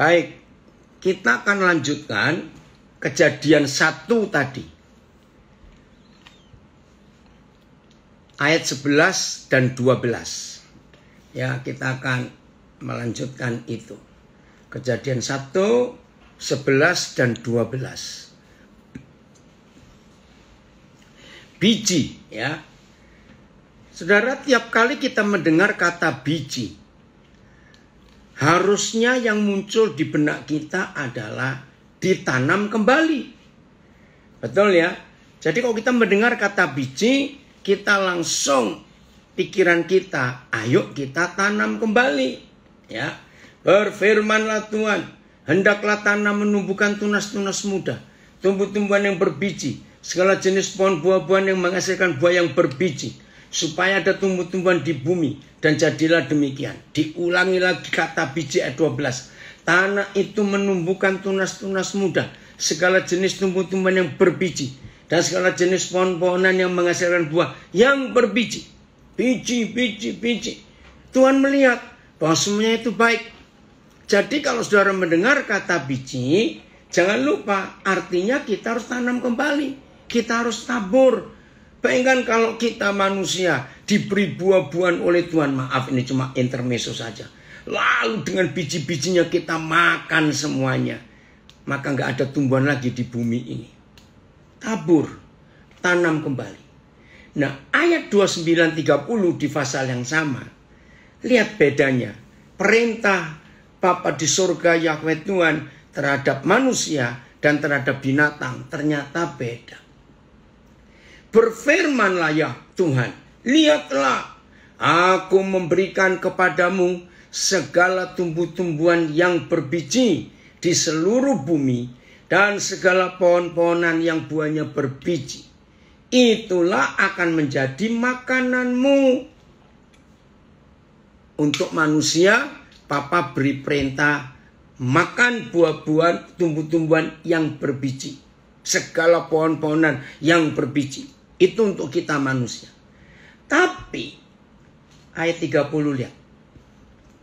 Baik, kita akan lanjutkan Kejadian 1 tadi. Ayat 11 dan 12. Ya, kita akan melanjutkan itu. Kejadian 1, 11 dan 12. Biji, ya. Saudara, tiap kali kita mendengar kata biji, harusnya yang muncul di benak kita adalah ditanam kembali. Betul ya? Jadi kalau kita mendengar kata biji, kita langsung pikiran kita, ayo kita tanam kembali. Ya. Berfirmanlah Tuhan, hendaklah tanam menumbuhkan tunas-tunas muda, tumbuh-tumbuhan yang berbiji, segala jenis pohon buah-buahan yang menghasilkan buah yang berbiji, supaya ada tumbuh-tumbuhan di bumi, dan jadilah demikian. Diulangi lagi kata biji ayat 12. Tanah itu menumbuhkan tunas-tunas muda, segala jenis tumbuh-tumbuhan yang berbiji, dan segala jenis pohon-pohonan yang menghasilkan buah yang berbiji. Biji, biji, biji. Tuhan melihat bahwa semuanya itu baik. Jadi kalau saudara mendengar kata biji, jangan lupa artinya kita harus tanam kembali. Kita harus tabur. Bayangkan kalau kita manusia diberi buah-buahan oleh Tuhan. Maaf, ini cuma intermezzo saja. Lalu dengan biji-bijinya kita makan semuanya. Maka nggak ada tumbuhan lagi di bumi ini. Tabur, tanam kembali. Nah, ayat 29-30 di pasal yang sama. Lihat bedanya. Perintah Bapa di surga Yahweh Tuhan terhadap manusia dan terhadap binatang ternyata beda. Berfirmanlah ya Tuhan, lihatlah, aku memberikan kepadamu segala tumbuh-tumbuhan yang berbiji di seluruh bumi dan segala pohon-pohonan yang buahnya berbiji. Itulah akan menjadi makananmu. Untuk manusia, Papa beri perintah makan buah-buahan, tumbuh-tumbuhan yang berbiji. Segala pohon-pohonan yang berbiji. Itu untuk kita manusia. Tapi ayat 30 lihat.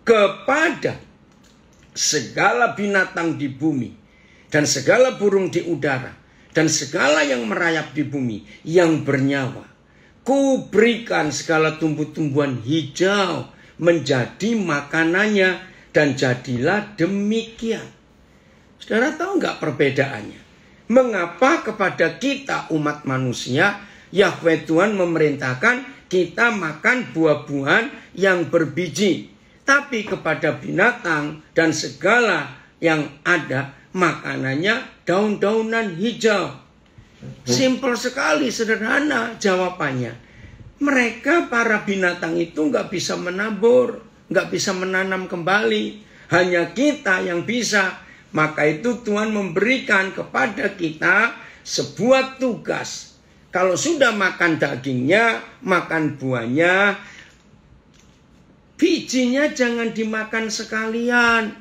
Kepada segala binatang di bumi dan segala burung di udara dan segala yang merayap di bumi yang bernyawa, kuberikan segala tumbuh-tumbuhan hijau menjadi makanannya, dan jadilah demikian. Saudara tahu nggak perbedaannya? Mengapa kepada kita umat manusia Yahweh Tuhan memerintahkan kita makan buah-buahan yang berbiji, tapi kepada binatang dan segala yang ada makanannya daun-daunan hijau? Simpel sekali, sederhana jawabannya. Mereka para binatang itu nggak bisa menabur, nggak bisa menanam kembali. Hanya kita yang bisa. Maka itu Tuhan memberikan kepada kita sebuah tugas. Kalau sudah makan dagingnya, makan buahnya, bijinya jangan dimakan sekalian.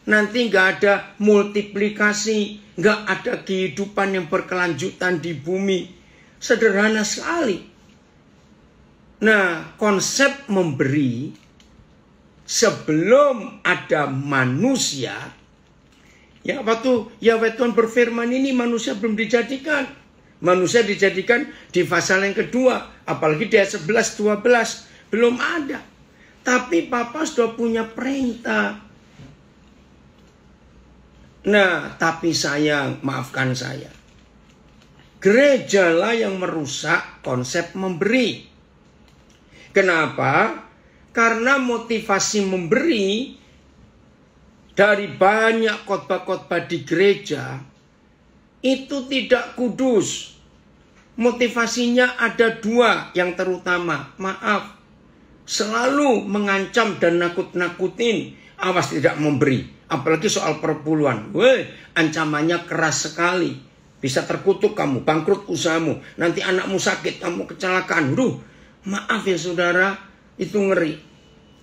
Nanti nggak ada multiplikasi, nggak ada kehidupan yang berkelanjutan di bumi. Sederhana sekali. Nah, konsep memberi sebelum ada manusia, ya waktu Yahweh Tuhan berfirman ini manusia belum dijadikan. Manusia dijadikan di pasal yang kedua, apalagi di ayat 11-12 belum ada. Tapi Papa sudah punya perintah. Nah, tapi sayang, maafkan saya. Gerejalah yang merusak konsep memberi. Kenapa? Karena motivasi memberi dari banyak khotbah-khotbah di gereja itu tidak kudus. Motivasinya ada dua yang terutama. Maaf, selalu mengancam dan nakut-nakutin. Awas tidak memberi. Apalagi soal perpuluhan. Ancamannya keras sekali. Bisa terkutuk kamu, bangkrut usahamu. Nanti anakmu sakit, kamu kecelakaan. Maaf ya saudara, itu ngeri.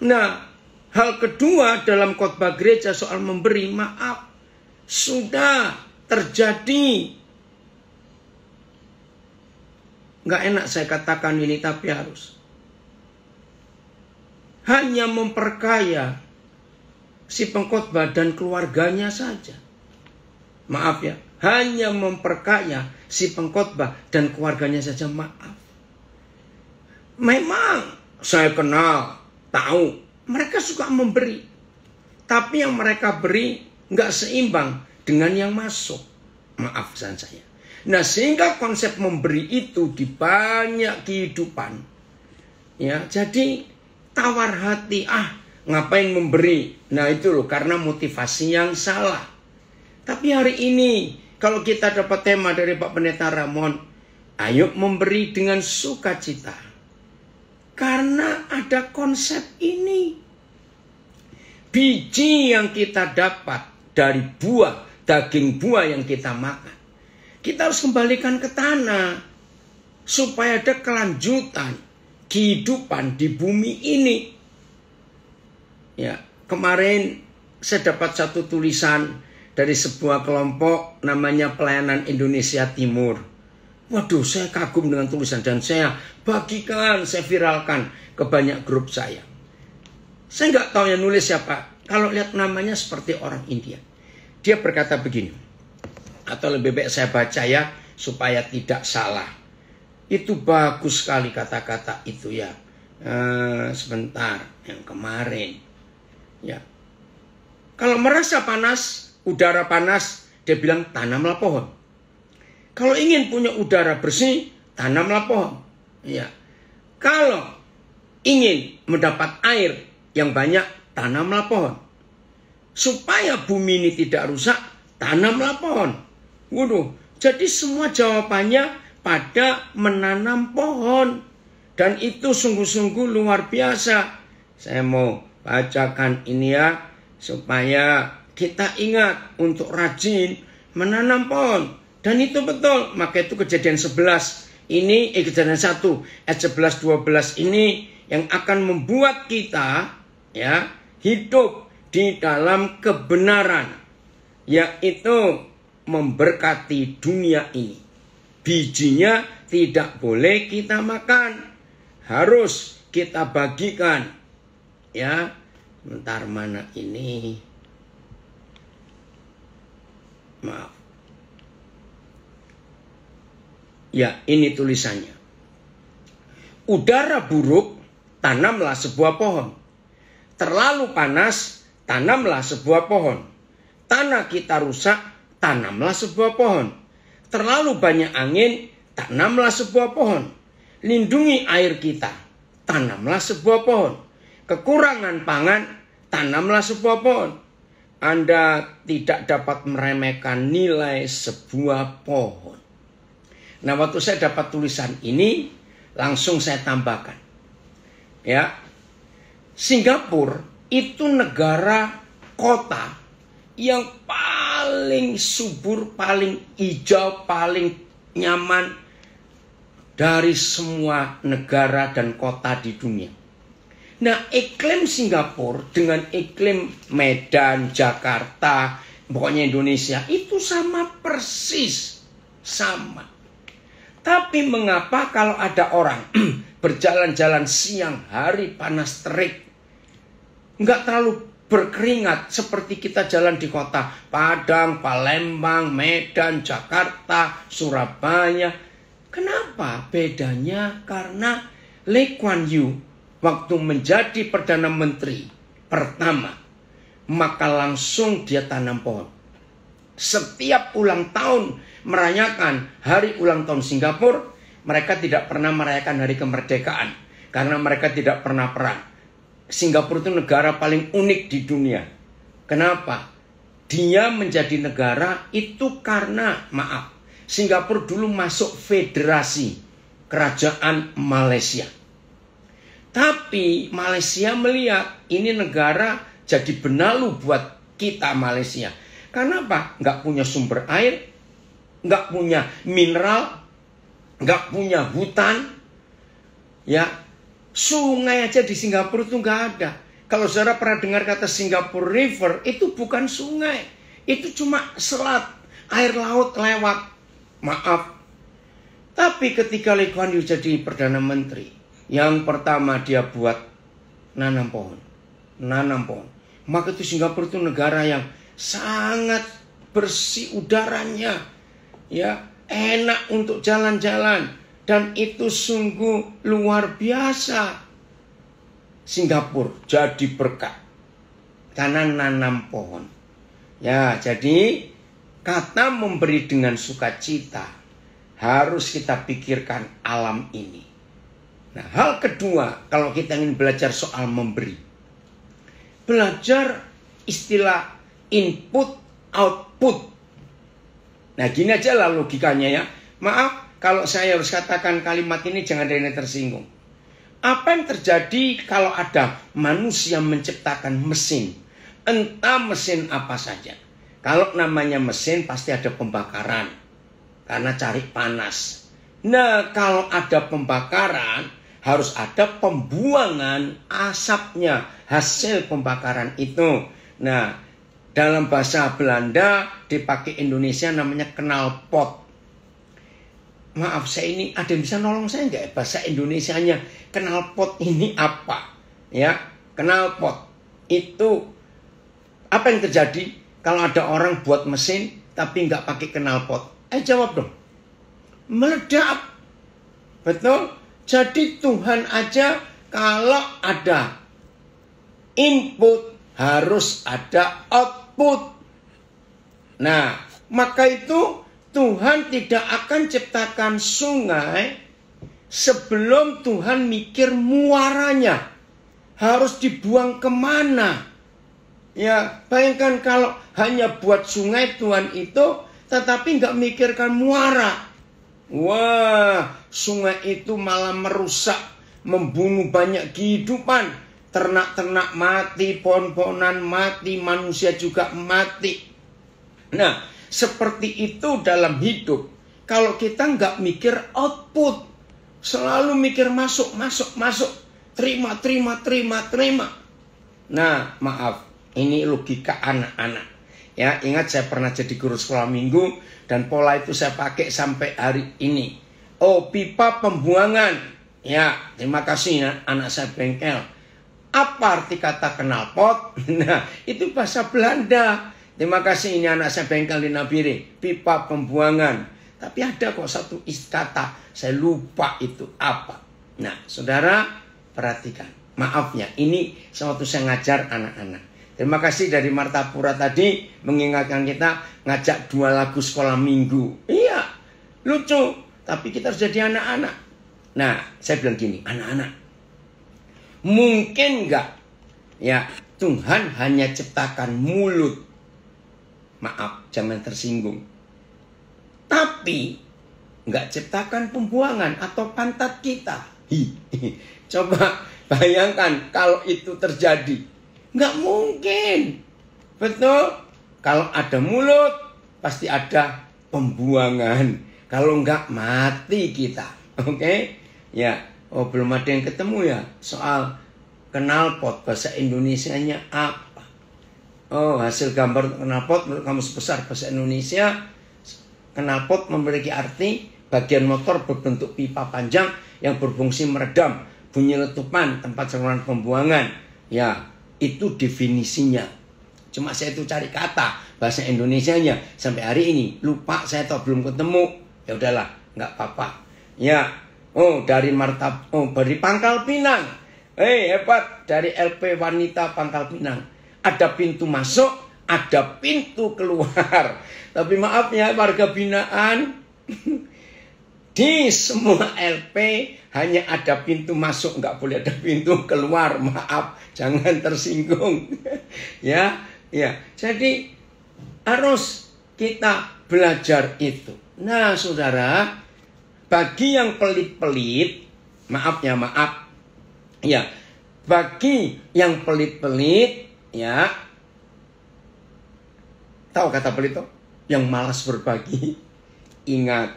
Nah, hal kedua dalam khotbah gereja soal memberi, maaf, sudah terjadi. Nggak enak saya katakan ini, tapi harus. Hanya memperkaya si pengkhotbah dan keluarganya saja. Maaf ya, hanya memperkaya si pengkhotbah dan keluarganya saja, maaf. Memang saya kenal, tahu, mereka suka memberi. Tapi yang mereka beri nggak seimbang dengan yang masuk. Maaf saya. Nah, sehingga konsep memberi itu di banyak kehidupan. Ya, jadi tawar hati, ngapain memberi? Nah itu loh, karena motivasi yang salah. Tapi hari ini, kalau kita dapat tema dari Pak Pendeta Ramon, ayo memberi dengan sukacita. Karena ada konsep ini. Biji yang kita dapat dari buah, daging buah yang kita makan, kita harus kembalikan ke tanah. Supaya ada kelanjutan kehidupan di bumi ini. Ya, kemarin saya dapat satu tulisan dari sebuah kelompok namanya Pelayanan Indonesia Timur. Waduh, saya kagum dengan tulisan dan saya bagikan, saya viralkan ke banyak grup saya. Saya nggak tahu yang nulis siapa. Kalau lihat namanya seperti orang India. Dia berkata begini, atau lebih baik saya baca ya, supaya tidak salah. Itu bagus sekali kata-kata itu ya. Sebentar, yang kemarin. Ya. Kalau merasa panas, udara panas, dia bilang tanamlah pohon. Kalau ingin punya udara bersih, tanamlah pohon. Ya. Kalau ingin mendapat air yang banyak, tanamlah pohon. Supaya bumi ini tidak rusak, tanamlah pohon. Waduh, jadi semua jawabannya pada menanam pohon. Dan itu sungguh-sungguh luar biasa. Saya mau bacakan ini ya, supaya kita ingat untuk rajin menanam pohon. Dan itu betul. Maka itu Kejadian 11 ini, Kejadian 1 ayat 11-12 ini yang akan membuat kita ya hidup di dalam kebenaran, yaitu memberkati dunia ini. Bijinya tidak boleh kita makan, harus kita bagikan. Ya, bentar, mana ini? Maaf. Ya, ini tulisannya. Udara buruk, tanamlah sebuah pohon. Terlalu panas, tanamlah sebuah pohon. Tanah kita rusak, tanamlah sebuah pohon. Terlalu banyak angin, tanamlah sebuah pohon. Lindungi air kita, tanamlah sebuah pohon. Kekurangan pangan, tanamlah sebuah pohon. Anda tidak dapat meremehkan nilai sebuah pohon. Nah, waktu saya dapat tulisan ini, langsung saya tambahkan. Ya, Singapura itu negara kota yang paling subur, paling hijau, paling nyaman dari semua negara dan kota di dunia. Nah, iklim Singapura dengan iklim Medan, Jakarta, pokoknya Indonesia itu sama persis, sama. Tapi mengapa kalau ada orang berjalan-jalan siang hari panas terik, nggak terlalu berkeringat seperti kita jalan di kota Padang, Palembang, Medan, Jakarta, Surabaya. Kenapa bedanya? Karena Lee Kuan Yew waktu menjadi Perdana Menteri pertama, maka langsung dia tanam pohon. Setiap ulang tahun merayakan hari ulang tahun Singapura, mereka tidak pernah merayakan hari kemerdekaan karena mereka tidak pernah perang. Singapura itu negara paling unik di dunia. Kenapa? Dia menjadi negara itu karena, maaf, Singapura dulu masuk federasi kerajaan Malaysia. Tapi Malaysia melihat ini negara jadi benalu buat kita Malaysia. Kenapa? Nggak punya sumber air, nggak punya mineral, nggak punya hutan, ya sungai aja di Singapura itu nggak ada. Kalau saudara pernah dengar kata Singapore River, itu bukan sungai, itu cuma selat, air laut lewat. Maaf. Tapi ketika Lee Kuan Yew jadi Perdana Menteri, yang pertama dia buat nanam pohon, Maka itu Singapura itu negara yang sangat bersih udaranya, ya, enak untuk jalan-jalan, dan itu sungguh luar biasa. Singapura jadi berkat karena nanam pohon. Ya, jadi kata memberi dengan sukacita harus kita pikirkan alam ini. Nah, hal kedua, kalau kita ingin belajar soal memberi, belajar istilah input output. Nah, gini aja lah logikanya ya. Maaf kalau saya harus katakan kalimat ini, jangan ada yang tersinggung. Apa yang terjadi kalau ada manusia menciptakan mesin? Entah mesin apa saja. Kalau namanya mesin pasti ada pembakaran, karena cari panas. Nah, kalau ada pembakaran, harus ada pembuangan asapnya, hasil pembakaran itu. Nah, dalam bahasa Belanda dipakai Indonesia namanya knalpot. Maaf, saya ini ada yang bisa nolong saya nggak? Bahasa Indonesianya knalpot ini apa? Ya, knalpot itu apa yang terjadi kalau ada orang buat mesin tapi nggak pakai knalpot? Jawab dong. Meledak. Betul? Jadi Tuhan aja kalau ada input harus ada output. Nah, maka itu Tuhan tidak akan ciptakan sungai sebelum Tuhan mikir muaranya. Harus dibuang kemana? Ya, bayangkan kalau hanya buat sungai Tuhan itu, tetapi nggak mikirkan muara. Wah, sungai itu malah merusak, membunuh banyak kehidupan. Ternak-ternak mati, pohon-pohonan mati, manusia juga mati. Nah, seperti itu dalam hidup. Kalau kita nggak mikir output, selalu mikir masuk. Terima. Nah, maaf, ini logika anak-anak. Ya, ingat saya pernah jadi guru sekolah minggu, dan pola itu saya pakai sampai hari ini. Oh, pipa pembuangan. Ya, terima kasih anak saya bengkel. Apa arti kata knalpot? Nah, itu bahasa Belanda. Terima kasih, ini anak saya bengkel di Nabire. Pipa pembuangan. Tapi ada kok satu kata, saya lupa itu apa. Nah, saudara, perhatikan. Maafnya, ini sewaktu saya ngajar anak-anak. Terima kasih dari Martapura tadi mengingatkan kita ngajak 2 lagu sekolah minggu. Iya, lucu. Tapi kita harus jadi anak-anak. Nah, saya bilang gini, anak-anak, mungkin nggak ya Tuhan hanya ciptakan mulut? Maaf, jangan tersinggung. Tapi nggak ciptakan pembuangan atau pantat kita. Coba bayangkan kalau itu terjadi. Nggak mungkin. Betul? Kalau ada mulut, pasti ada pembuangan. Kalau nggak, mati kita. Oke? Ya. Oh, belum ada yang ketemu ya soal knalpot, bahasa Indonesianya apa? Oh, hasil gambar knalpot menurut Kamus Besar Bahasa Indonesia, knalpot memiliki arti bagian motor berbentuk pipa panjang yang berfungsi meredam bunyi letupan tempat saluran pembuangan. Ya, itu definisinya. Cuma saya itu cari kata bahasa Indonesianya sampai hari ini lupa saya, atau belum ketemu. Ya udahlah, nggak apa-apa. Ya. Oh, dari dari Pangkal Pinang. Hebat, dari LP Wanita Pangkal Pinang. Ada pintu masuk, ada pintu keluar. Tapi maaf ya warga binaan, di semua LP hanya ada pintu masuk, nggak boleh ada pintu keluar. Maaf, jangan tersinggung. Ya. Jadi harus kita belajar itu. Nah, saudara, bagi yang pelit-pelit, maaf, ya, bagi yang pelit-pelit, ya, tahu kata pelit tuh? Yang malas berbagi. Ingat,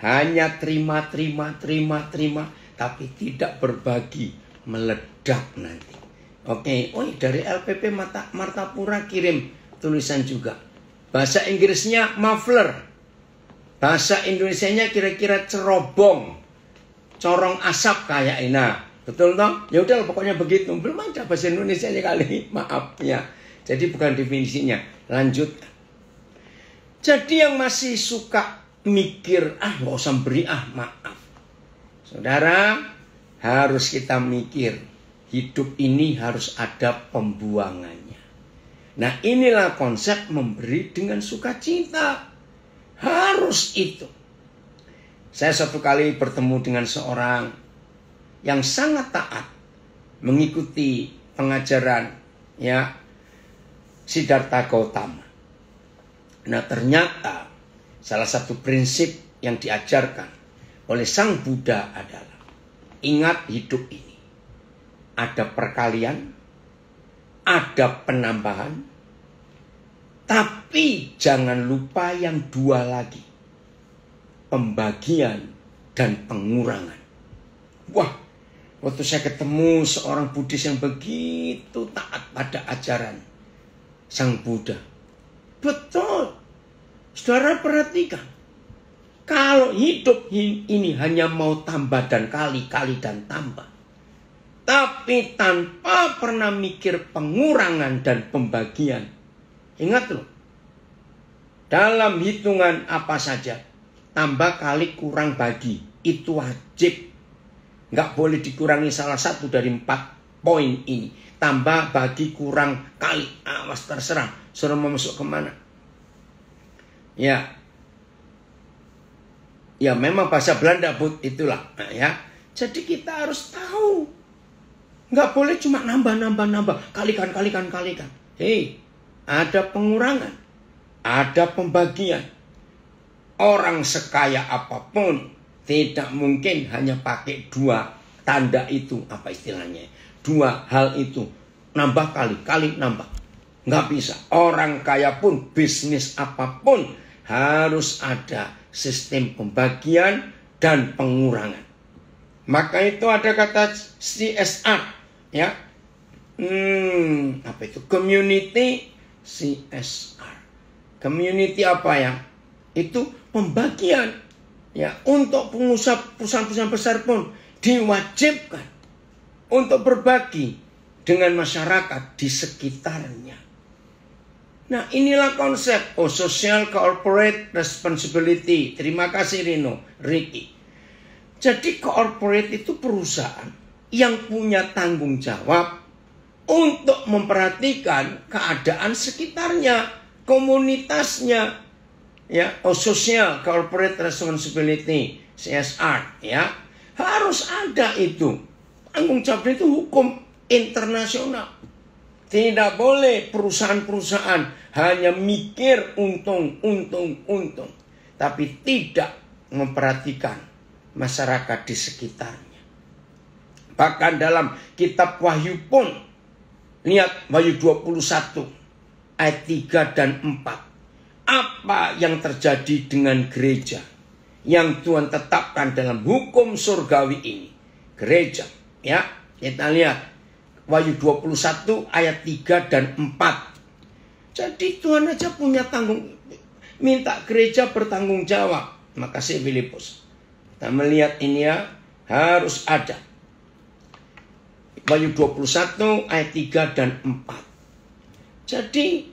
hanya terima, tapi tidak berbagi, meledak nanti. Oke, dari LPP Martapura kirim tulisan juga. Bahasa Inggrisnya muffler. Bahasa Indonesianya kira-kira cerobong. Corong asap kayak ini. Betul toh? Ya udah pokoknya begitu. Belum ada bahasa Indonesianya kali. Maaf ya. Jadi bukan definisinya. Lanjut. Jadi yang masih suka mikir, nggak usah beri, maaf. Saudara, harus kita mikir. Hidup ini harus ada pembuangannya. Nah, inilah konsep memberi dengan sukacita. Harus itu. Saya suatu kali bertemu dengan seorang yang sangat taat mengikuti pengajaran Siddhartha Gautama. Nah, ternyata salah satu prinsip yang diajarkan oleh Sang Buddha adalah ingat hidup ini ada perkalian, ada penambahan, tapi jangan lupa yang dua lagi, pembagian dan pengurangan. Wah, waktu saya ketemu seorang Buddhis yang begitu taat pada ajaran Sang Buddha. Betul. Saudara perhatikan. Kalau hidup ini hanya mau tambah dan kali dan tambah. Tapi tanpa pernah mikir pengurangan dan pembagian. Ingat loh. Dalam hitungan apa saja. Tambah kali kurang bagi. Itu wajib. Nggak boleh dikurangi salah satu dari 4 poin ini. Tambah, bagi, kurang, kali. Awas terserah. Suruh mau masuk kemana. Ya memang bahasa Belanda itulah. Jadi kita harus tahu. Nggak boleh cuma nambah. Kalikan. Hei, ada pengurangan. Ada pembagian. Orang sekaya apapun tidak mungkin hanya pakai 2 tanda itu. Apa istilahnya? 2 hal itu. Nambah kali nambah. Nggak bisa. Orang kaya pun, bisnis apapun harus ada sistem pembagian dan pengurangan. Maka itu ada kata CSR. Apa itu? Community CSR. Community apa ya? Itu pembagian. Untuk pengusaha perusahaan-perusahaan besar pun diwajibkan untuk berbagi dengan masyarakat di sekitarnya. Nah, inilah konsep social corporate responsibility. Terima kasih Ricky. Jadi corporate itu perusahaan yang punya tanggung jawab untuk memperhatikan keadaan sekitarnya, komunitasnya. Social corporate responsibility, CSR. Harus ada itu. Tanggung jawab itu hukum internasional. Tidak boleh perusahaan-perusahaan hanya mikir untung. Tapi tidak memperhatikan masyarakat di sekitarnya. Bahkan dalam kitab Wahyu pun, lihat Wahyu 21 ayat 3 dan 4. Apa yang terjadi dengan gereja yang Tuhan tetapkan dalam hukum surgawi ini? Gereja, kita lihat Wahyu 21 ayat 3 dan 4. Jadi Tuhan aja punya minta gereja bertanggung jawab. Makasih Filipus. Kita melihat ini harus ada. Wahyu 21 ayat 3 dan 4. Jadi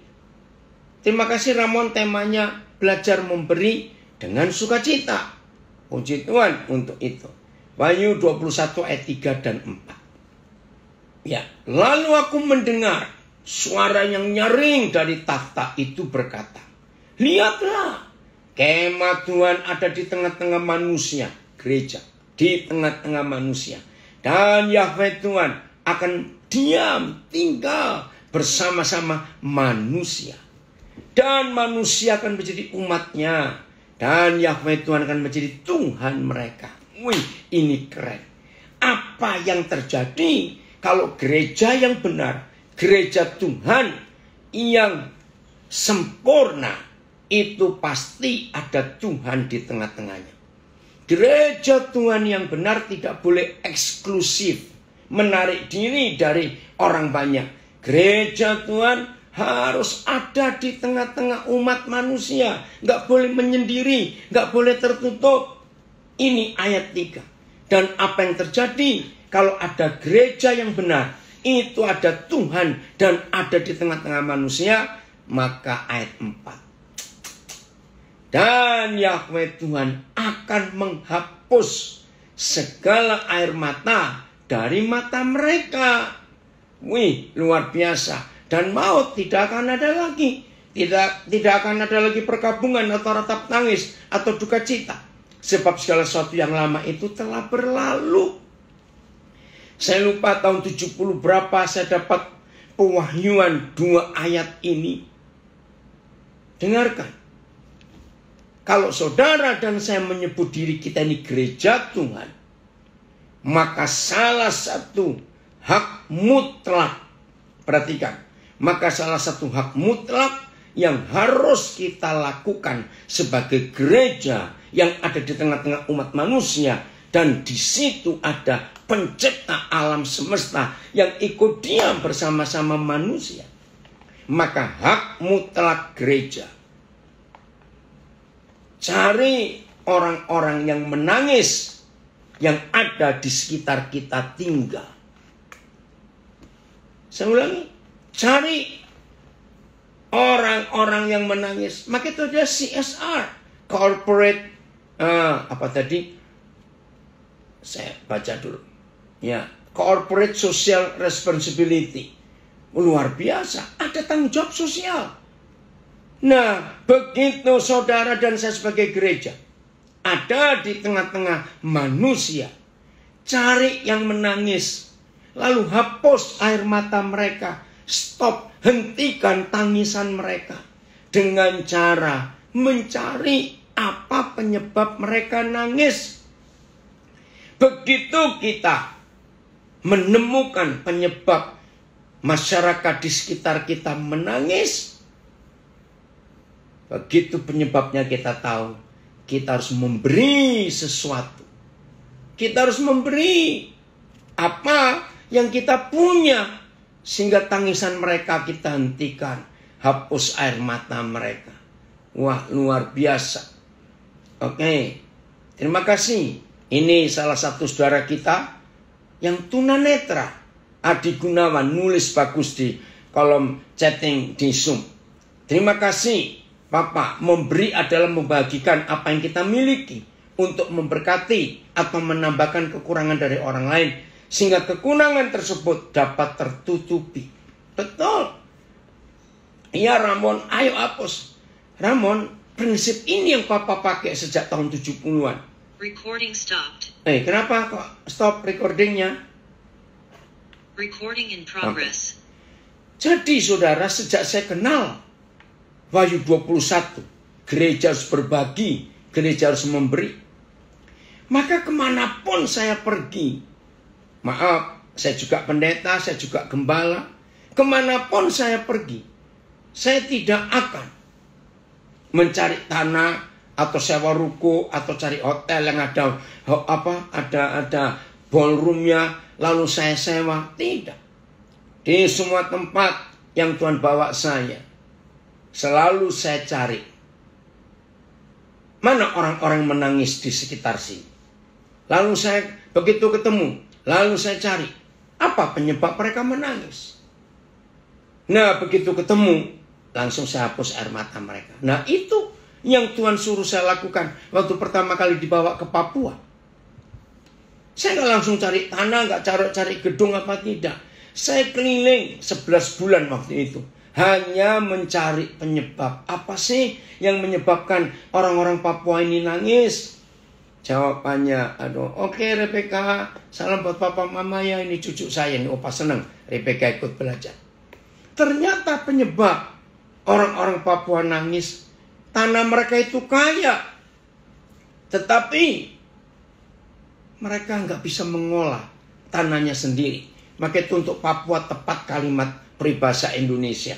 terima kasih Ramon, temanya belajar memberi dengan sukacita. Puji Tuhan untuk itu. Wahyu 21 ayat 3 dan 4. Lalu aku mendengar suara yang nyaring dari takhta itu berkata, lihatlah, kemah Tuhan ada di tengah-tengah manusia, gereja, di tengah-tengah manusia. Dan Yahweh Tuhan akan tinggal bersama-sama manusia. Dan manusia akan menjadi umatnya. Dan Yahweh Tuhan akan menjadi Tuhan mereka. Wih, ini keren. Apa yang terjadi kalau gereja yang benar, gereja Tuhan yang sempurna, itu pasti ada Tuhan di tengah-tengahnya. Gereja Tuhan yang benar tidak boleh eksklusif, menarik diri dari orang banyak. Gereja Tuhan harus ada di tengah-tengah umat manusia. Nggak boleh menyendiri, nggak boleh tertutup. Ini ayat 3. Dan apa yang terjadi kalau ada gereja yang benar, itu ada Tuhan dan ada di tengah-tengah manusia, maka ayat 4. Dan Yahweh Tuhan akan menghapus segala air mata dari mata mereka. Wih, luar biasa. Dan maut tidak akan ada lagi. Tidak akan ada lagi perkabungan atau ratap tangis atau duka cita. Sebab segala sesuatu yang lama itu telah berlalu. Saya lupa tahun 70 berapa saya dapat pewahyuan 2 ayat ini. Dengarkan. Kalau saudara dan saya menyebut diri kita ini gereja Tuhan, maka salah satu hak mutlak, perhatikan, maka salah satu hak mutlak yang harus kita lakukan sebagai gereja yang ada di tengah-tengah umat manusia, dan di situ ada pencipta alam semesta yang ikut diam bersama-sama manusia. Maka hak mutlak gereja, cari orang-orang yang menangis yang ada di sekitar kita tinggal. Saya ulangi, cari orang-orang yang menangis. Maka itu ada CSR, corporate apa tadi? Saya baca dulu. Ya, corporate social responsibility. Luar biasa, ada tanggung jawab sosial. Nah, begitu saudara dan saya sebagai gereja ada di tengah-tengah manusia, cari yang menangis, lalu hapus air mata mereka, stop, hentikan tangisan mereka dengan cara mencari apa penyebab mereka nangis. Begitu kita menemukan penyebab masyarakat di sekitar kita menangis, begitu penyebabnya kita tahu, kita harus memberi sesuatu. Kita harus memberi apa yang kita punya, sehingga tangisan mereka kita hentikan, hapus air mata mereka. Wah, luar biasa. Oke, terima kasih. Ini salah satu saudara kita yang tunanetra, Adi Gunawan, nulis bagus di kolom chatting di Zoom. Terima kasih Bapak, memberi adalah membagikan apa yang kita miliki untuk memberkati atau menambahkan kekurangan dari orang lain, sehingga kekurangan tersebut dapat tertutupi. Betul. Iya Ramon, ayo hapus. Ramon, prinsip ini yang Papa pakai sejak tahun 70-an. Recording stopped. Kenapa kok stop recordingnya? Recording in progress. Jadi saudara, sejak saya kenal Wahyu 21, gereja harus berbagi, gereja harus memberi. Maka kemanapun saya pergi, maaf, saya juga pendeta, saya juga gembala, kemanapun saya pergi, saya tidak akan mencari tanah atau sewa ruko atau cari hotel yang ada ballroomnya lalu saya sewa. Tidak. Di semua tempat yang Tuhan bawa saya, selalu saya cari mana orang-orang menangis di sekitar sini. Lalu saya begitu ketemu, lalu saya cari apa penyebab mereka menangis. Nah, begitu ketemu, langsung saya hapus air mata mereka. Nah, itu yang Tuhan suruh saya lakukan waktu pertama kali dibawa ke Papua. Saya nggak langsung cari tanah, nggak cari gedung apa tidak. Saya keliling 11 bulan waktu itu, hanya mencari penyebab. Apa sih yang menyebabkan orang-orang Papua ini nangis? Jawabannya, oke Rebecca, salam buat papa mama ya, ini cucu saya, ini opa seneng Rebecca ikut belajar. Ternyata penyebab orang-orang Papua nangis, tanah mereka itu kaya, tetapi mereka nggak bisa mengolah tanahnya sendiri. Maka itu untuk Papua tepat kalimat peribahasa Indonesia.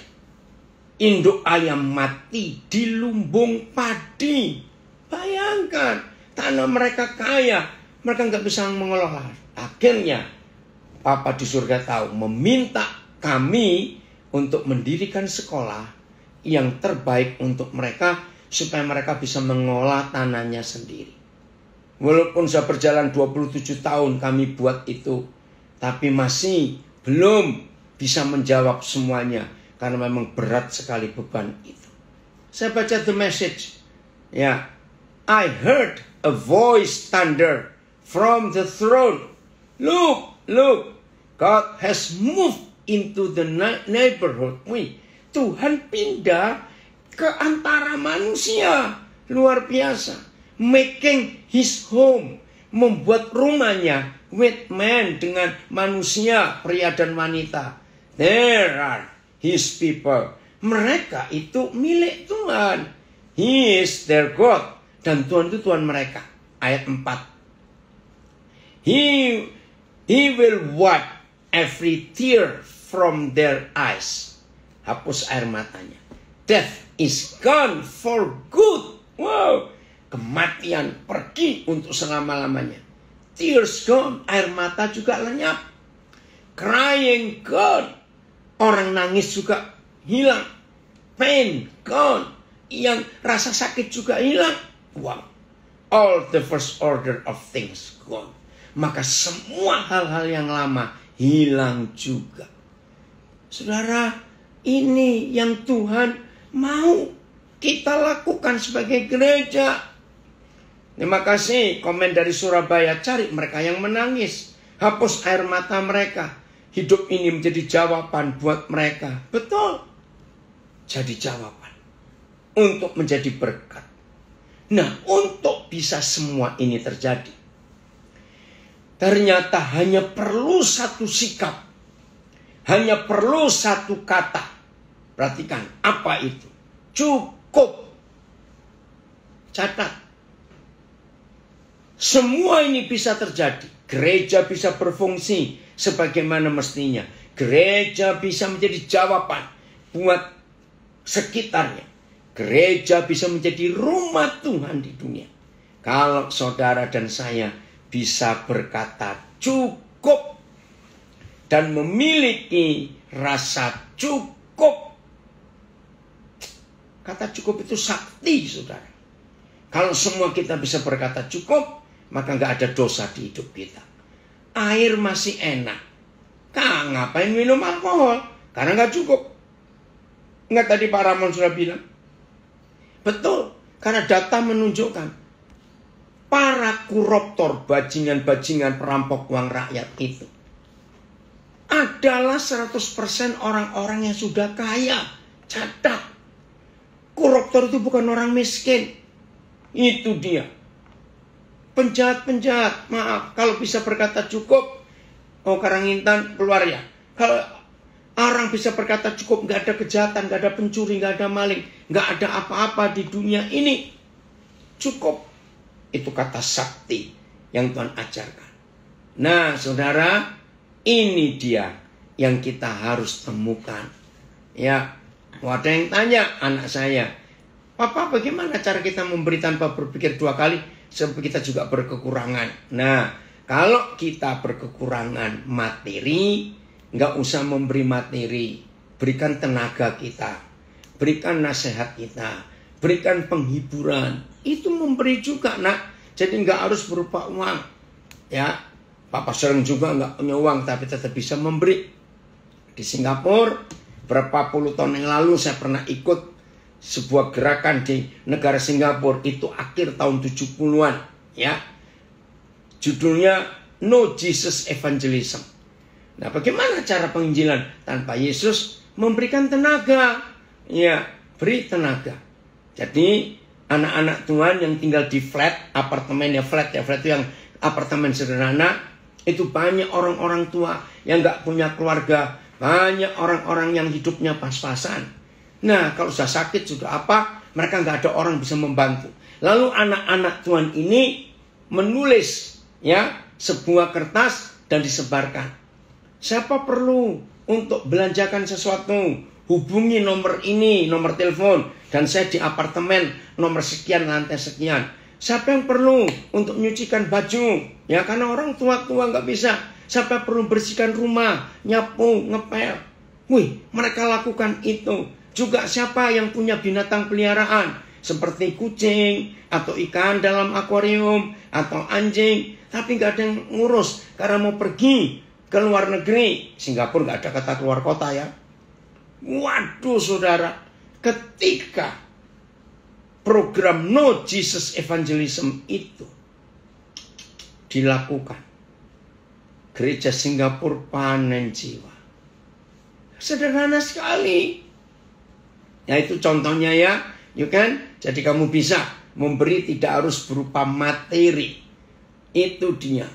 Induk ayam mati di lumbung padi. Bayangkan, tanah mereka kaya, mereka nggak bisa mengolah. Akhirnya Papa di surga tahu, meminta kami untuk mendirikan sekolah yang terbaik untuk mereka, supaya mereka bisa mengolah tanahnya sendiri. Walaupun saya berjalan 27 tahun kami buat itu, tapi masih belum bisa menjawab semuanya karena memang berat sekali beban itu. Saya baca The Message. Ya, I heard a voice thunder from the throne. Look, look, God has moved into the neighborhood. Wih, Tuhan pindah ke antara manusia. Luar biasa. Making his home. Membuat rumahnya with man, dengan manusia, pria dan wanita. There are his people. Mereka itu milik Tuhan. He is their God. Dan Tuhan itu Tuhan mereka. Ayat 4. He will wipe every tear from their eyes. Hapus air matanya. Death is gone for good. Wow. Kematian pergi untuk selama-lamanya. Tears gone. Air mata juga lenyap. Crying gone. Orang nangis juga hilang. Pain gone. Yang rasa sakit juga hilang. Wow. All the first order of things gone. Maka semua hal-hal yang lama hilang juga. Saudara, ini yang Tuhan mau kita lakukan sebagai gereja. Terima kasih komen dari Surabaya. Cari mereka yang menangis. Hapus air mata mereka. Hidup ini menjadi jawaban buat mereka. Betul. Jadi jawaban. Untuk menjadi berkat. Nah, untuk bisa semua ini terjadi, ternyata hanya perlu satu sikap. Hanya perlu satu kata. Perhatikan, apa itu? Cukup. Catat. Semua ini bisa terjadi. Gereja bisa berfungsi sebagaimana mestinya. Gereja bisa menjadi jawaban buat sekitarnya. Gereja bisa menjadi rumah Tuhan di dunia. Kalau saudara dan saya bisa berkata cukup dan memiliki rasa cukup. Kata cukup itu sakti, saudara. Kalau semua kita bisa berkata cukup, maka nggak ada dosa di hidup kita. Air masih enak. Ngapain minum alkohol? Karena nggak cukup. Nggak tadi Pak Ramon sudah bilang. Betul, karena data menunjukkan para koruptor, bajingan-bajingan perampok uang rakyat itu adalah 100% orang-orang yang sudah kaya. Catat, koruptor itu bukan orang miskin. Itu dia. Penjahat-penjahat, maaf, kalau bisa berkata cukup, oh Karangintan keluar ya. Kalau orang bisa berkata cukup, nggak ada kejahatan, nggak ada pencuri, nggak ada maling, nggak ada apa-apa di dunia ini. Cukup. Itu kata sakti yang Tuhan ajarkan. Nah, saudara, ini dia yang kita harus temukan. Ya, ada yang tanya anak saya, Papa, bagaimana cara kita memberi tanpa berpikir dua kali? Sebab kita juga berkekurangan. Nah, kalau kita berkekurangan materi, nggak usah memberi materi. Berikan tenaga kita. Berikan nasihat kita. Berikan penghiburan. Itu memberi juga, nak. Jadi nggak harus berupa uang. Ya, Papa sering juga nggak punya uang, tapi tetap bisa memberi. Di Singapura, berapa puluh tahun yang lalu saya pernah ikut sebuah gerakan di negara Singapura. Itu akhir tahun 70-an. Ya, judulnya No Jesus Evangelism. Nah, bagaimana cara penginjilan? Tanpa Yesus memberikan tenaga. Ya, beri tenaga. Jadi, anak-anak Tuhan yang tinggal di flat, apartemen ya flat itu yang apartemen sederhana, itu banyak orang-orang tua yang gak punya keluarga. Banyak orang-orang yang hidupnya pas-pasan. Nah, kalau sudah sakit, sudah apa, mereka gak ada orang bisa membantu. Lalu anak-anak Tuhan ini menulis ya sebuah kertas dan disebarkan. Siapa perlu untuk belanjakan sesuatu, hubungi nomor ini, nomor telepon, dan saya di apartemen nomor sekian, lantai sekian. Siapa yang perlu untuk menyucikan baju, ya karena orang tua-tua nggak bisa. Siapa yang perlu bersihkan rumah, nyapu, ngepel. Wih, mereka lakukan itu. Juga siapa yang punya binatang peliharaan, seperti kucing, atau ikan dalam akuarium, atau anjing, tapi nggak ada yang ngurus karena mau pergi ke luar negeri. Singapura nggak ada kata keluar kota ya. Waduh saudara, ketika program No Jesus Evangelism itu dilakukan, gereja Singapura panen jiwa. Sederhana sekali. Ya itu contohnya ya, Jadi kamu bisa memberi tidak harus berupa materi. Itu dia.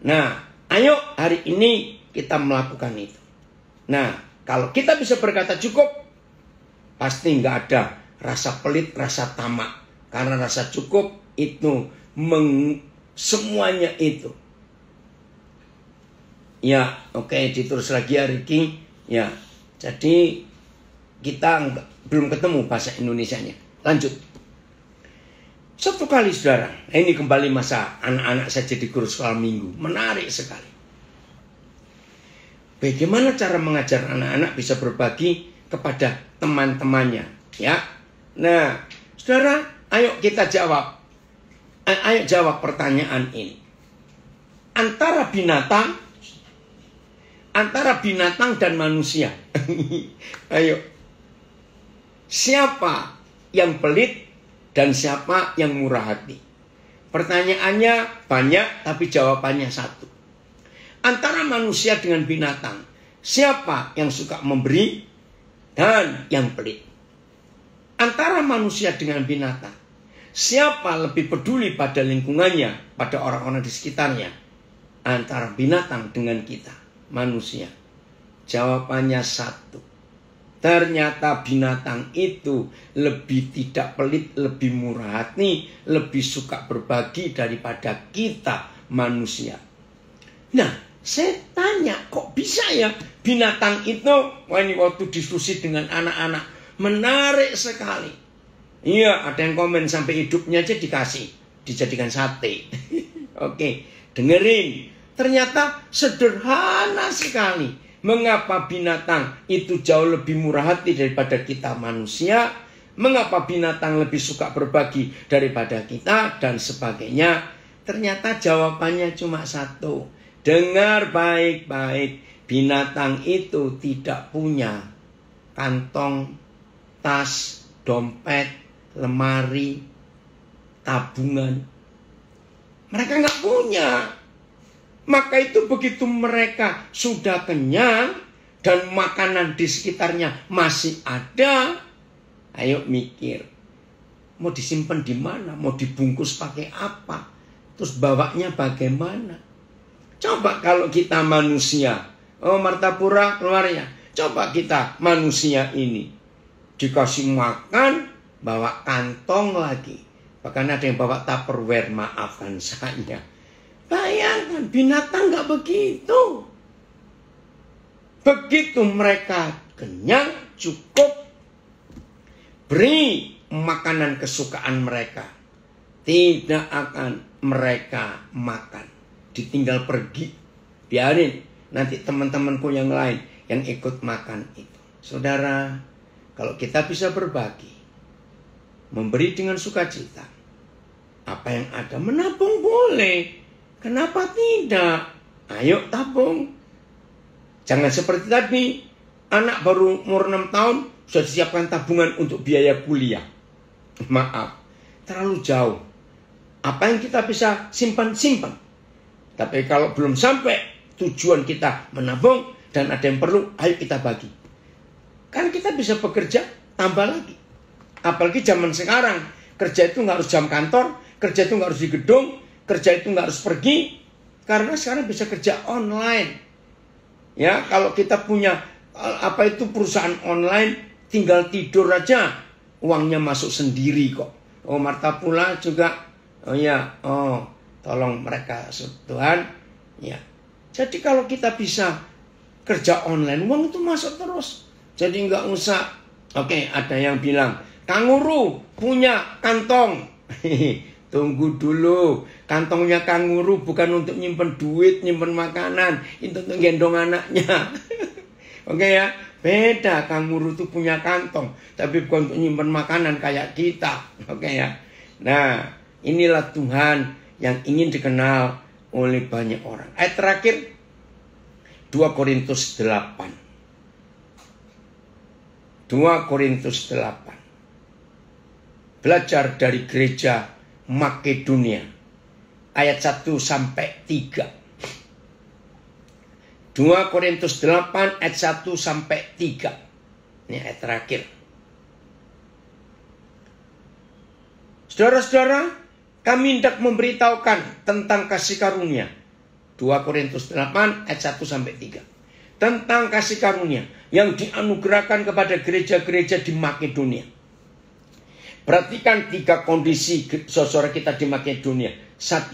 Nah, ayo hari ini kita melakukan itu. Nah, kalau kita bisa berkata cukup, pasti nggak ada rasa pelit, rasa tamak. Karena rasa cukup itu semuanya itu. Ya, oke, diterus lagi ya Ricky. Ya, jadi kita belum ketemu bahasa Indonesianya. Lanjut. Satu kali saudara, ini kembali masa anak-anak saya jadi guru sekolah minggu. Menarik sekali. Bagaimana cara mengajar anak-anak bisa berbagi kepada teman-temannya. Ya. Nah, saudara, ayo kita jawab. Ayo jawab pertanyaan ini. Antara binatang dan manusia. Ayo. Siapa yang pelit dan siapa yang murah hati? Pertanyaannya banyak tapi jawabannya satu. Antara manusia dengan binatang, siapa yang suka memberi dan yang pelit? Antara manusia dengan binatang, siapa lebih peduli pada lingkungannya, pada orang-orang di sekitarnya? Antara binatang dengan kita, manusia. Jawabannya satu. Ternyata binatang itu lebih tidak pelit, lebih murah hati, lebih suka berbagi daripada kita manusia. Nah, saya tanya, kok bisa ya binatang itu? Wah, ini waktu diskusi dengan anak-anak, menarik sekali. Iya, ada yang komen sampai hidupnya aja dijadikan sate. Oke, dengerin. Ternyata sederhana sekali. Mengapa binatang itu jauh lebih murah hati daripada kita manusia? Mengapa binatang lebih suka berbagi daripada kita? Dan sebagainya. Ternyata jawabannya cuma satu. Dengar baik-baik. Binatang itu tidak punya kantong, tas, dompet, lemari, tabungan. Mereka nggak punya. Maka itu begitu mereka sudah kenyang dan makanan di sekitarnya masih ada, ayo mikir, mau disimpan di mana, mau dibungkus pakai apa, terus bawanya bagaimana. Coba kalau kita manusia, Martapura keluarnya, coba kita manusia ini dikasih makan, bawa kantong lagi, bahkan ada yang bawa Tupperware, maafkan saya. Bayangkan, binatang gak begitu. Begitu mereka kenyang, cukup, beri makanan kesukaan mereka. Tidak akan mereka makan. Ditinggal pergi. Biarin nanti teman-temanku yang lain yang ikut makan itu. Saudara, kalau kita bisa berbagi, memberi dengan sukacita, apa yang ada, menabung boleh. Kenapa tidak? Ayo tabung. Jangan seperti tadi. Anak baru umur 6 tahun sudah disiapkan tabungan untuk biaya kuliah. Maaf. Terlalu jauh. Apa yang kita bisa simpan-simpan. Tapi kalau belum sampai tujuan kita menabung dan ada yang perlu, ayo kita bagi. Kan kita bisa bekerja tambah lagi. Apalagi zaman sekarang. Kerja itu nggak harus jam kantor. Kerja itu nggak harus di gedung. Kerja itu nggak harus pergi, karena sekarang bisa kerja online. Ya, kalau kita punya perusahaan online, tinggal tidur aja, uangnya masuk sendiri kok. Martapura juga, tolong mereka Tuhan. Ya, jadi kalau kita bisa kerja online, uang itu masuk terus. Jadi nggak usah. Oke, ada yang bilang, kanguru punya kantong. Tunggu dulu, kantongnya kanguru bukan untuk nyimpen duit, nyimpen makanan, itu untuk gendong anaknya. Oke ya, beda, kanguru itu punya kantong, tapi bukan untuk nyimpen makanan kayak kita. Oke ya. Nah, inilah Tuhan yang ingin dikenal oleh banyak orang. Ayat terakhir, 2 Korintus 8. 2 Korintus 8. Belajar dari gereja Makedonia. Ayat 1 sampai 3. 2 Korintus 8 ayat 1 sampai 3. Ini ayat terakhir. Saudara-saudara, kami hendak memberitahukan tentang kasih karunia. 2 Korintus 8 ayat 1 sampai 3. Tentang kasih karunia yang dianugerahkan kepada gereja-gereja di Makedonia. Perhatikan 3 kondisi saudara kita di Makedonia. 1.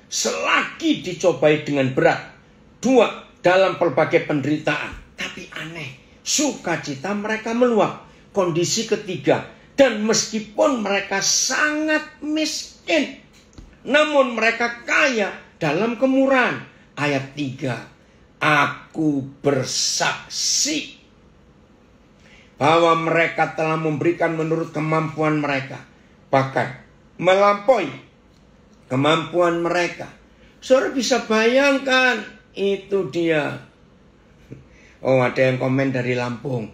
Selagi dicobai dengan berat. 2. Dalam berbagai penderitaan. Tapi aneh, sukacita mereka meluap. Kondisi ketiga. Dan meskipun mereka sangat miskin, namun mereka kaya dalam kemurahan. Ayat 3. Aku bersaksi bahwa mereka telah memberikan menurut kemampuan mereka, bahkan melampaui kemampuan mereka. Saudara bisa bayangkan, itu dia. Oh, ada yang komen dari Lampung.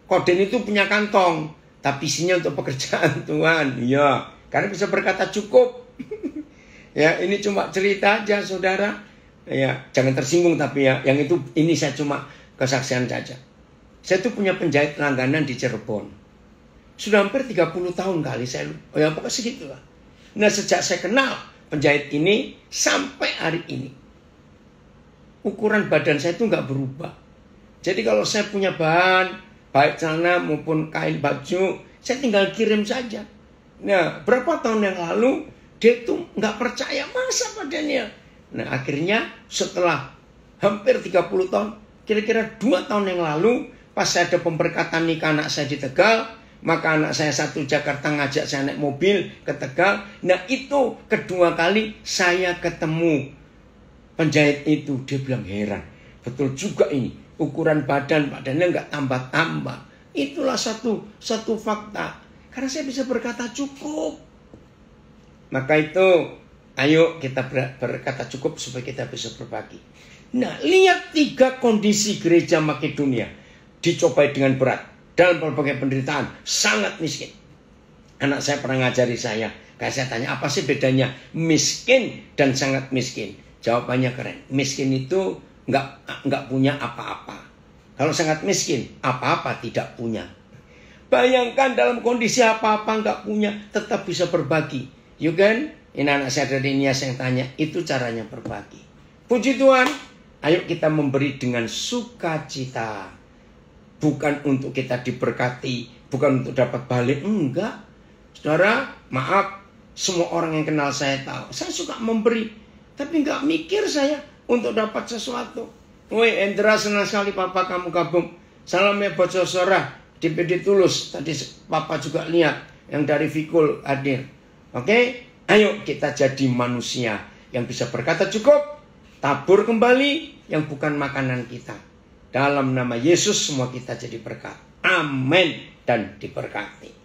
Koden itu punya kantong, tapi isinya untuk pekerjaan Tuhan. Ya, karena bisa berkata cukup. Ya, ini cuma cerita aja, saudara. Ya, jangan tersinggung tapi ya, yang itu ini saya cuma kesaksian saja. Saya tuh punya penjahit langganan di Cirebon. Sudah hampir 30 tahun kali saya, ya pokoknya segitulah. Nah, sejak saya kenal penjahit ini sampai hari ini, ukuran badan saya itu nggak berubah. Jadi kalau saya punya bahan, baik celana maupun kain baju, saya tinggal kirim saja. Nah, berapa tahun yang lalu, dia tuh nggak percaya masa badannya. Nah, akhirnya setelah hampir 30 tahun, kira-kira 2 tahun yang lalu, pas saya ada pemberkatan nikah anak saya di Tegal, maka anak saya satu Jakarta ngajak saya naik mobil ke Tegal. Nah, itu kedua kali saya ketemu penjahit itu. Dia bilang heran, betul juga ini, ukuran badannya nggak tambah-tambah. Itulah satu fakta. Karena saya bisa berkata cukup. Maka itu, ayo kita berkata cukup supaya kita bisa berbagi. Nah, lihat 3 kondisi gereja Makedonia. Dicobai dengan berat, dalam berbagai penderitaan, sangat miskin. Anak saya pernah ngajari saya. Kayak saya tanya, apa sih bedanya miskin dan sangat miskin? Jawabannya keren. Miskin itu nggak punya apa-apa. Kalau sangat miskin, apa-apa tidak punya. Bayangkan dalam kondisi apa-apa nggak punya, tetap bisa berbagi. You can? Ini anak saya dari Nias yang tanya, itu caranya berbagi. Puji Tuhan, ayo kita memberi dengan sukacita. Bukan untuk kita diberkati, bukan untuk dapat balik, enggak. Saudara, maaf, semua orang yang kenal saya tahu, saya suka memberi. Tapi enggak mikir saya untuk dapat sesuatu. Woi, Endra, senang sekali Papa kamu gabung. Salam ya buat saudara di PD Tulus. Tadi Papa juga lihat yang dari Vikul hadir. Oke? Ayo kita jadi manusia yang bisa berkata cukup, tabur kembali yang bukan makanan kita. Dalam nama Yesus semua kita jadi berkat. Amin dan diberkati.